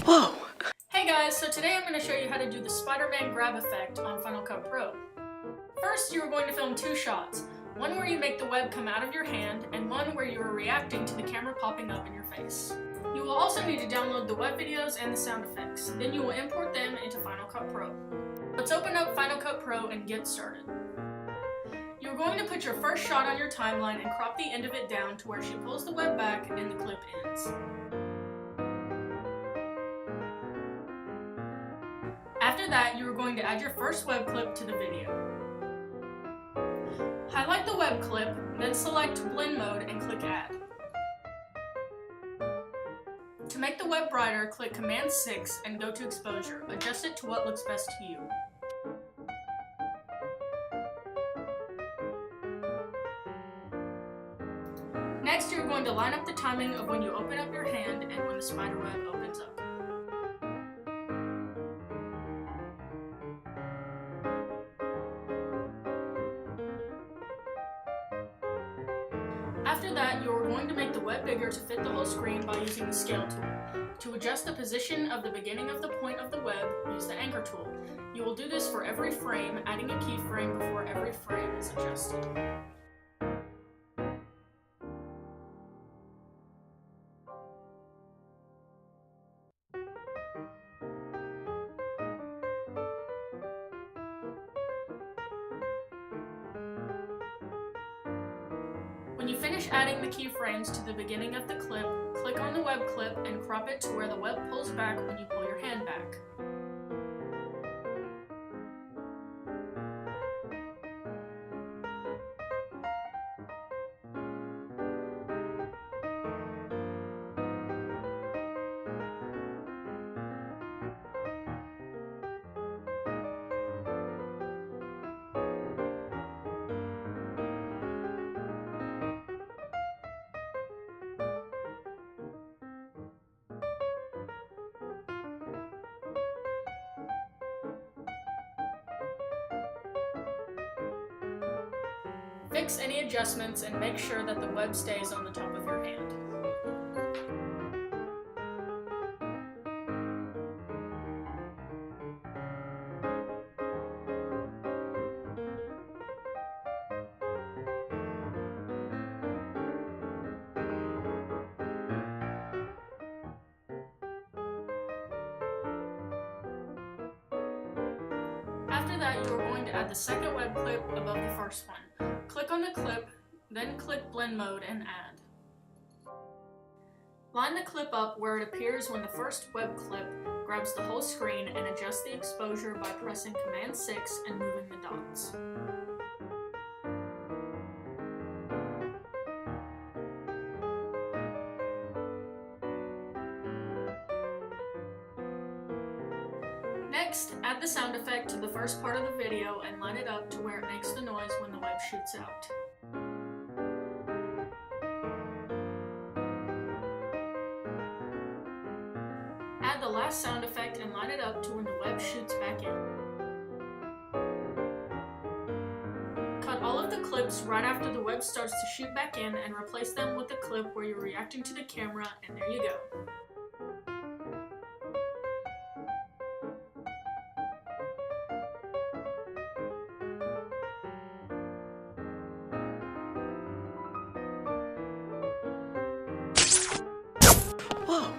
Whoa! Hey guys, so today I'm going to show you how to do the Spider-Man grab effect on Final Cut Pro. First, you are going to film two shots. One where you make the web come out of your hand, and one where you are reacting to the camera popping up in your face. You will also need to download the web videos and the sound effects. Then you will import them into Final Cut Pro. Let's open up Final Cut Pro and get started. You're going to put your first shot on your timeline and crop the end of it down to where she pulls the web back and the clip ends. After that, you are going to add your first web clip to the video. Highlight the web clip, then select Blend Mode and click Add. To make the web brighter, click Command 6 and go to Exposure. Adjust it to what looks best to you. Next, you're going to line up the timing of when you open up your hand and when the spider web opens up. After that, you are going to make the web bigger to fit the whole screen by using the scale tool. To adjust the position of the beginning of the point of the web, use the anchor tool. You will do this for every frame, adding a keyframe before every frame is adjusted. When you finish adding the keyframes to the beginning of the clip, click on the web clip and crop it to where the web pulls back when you pull your hand back. Fix any adjustments and make sure that the web stays on the top of your hand. After that, you are going to add the second web clip above the first one. Click on the clip, then click Blend Mode and Add. Line the clip up where it appears when the first web clip grabs the whole screen and adjust the exposure by pressing Command 6 and moving the dots. Next, add the sound effect to the first part of the video and line it up to where it makes the noise when the web shoots out. Add the last sound effect and line it up to when the web shoots back in. Cut all of the clips right after the web starts to shoot back in and replace them with the clip where you're reacting to the camera, and there you go. Whoa!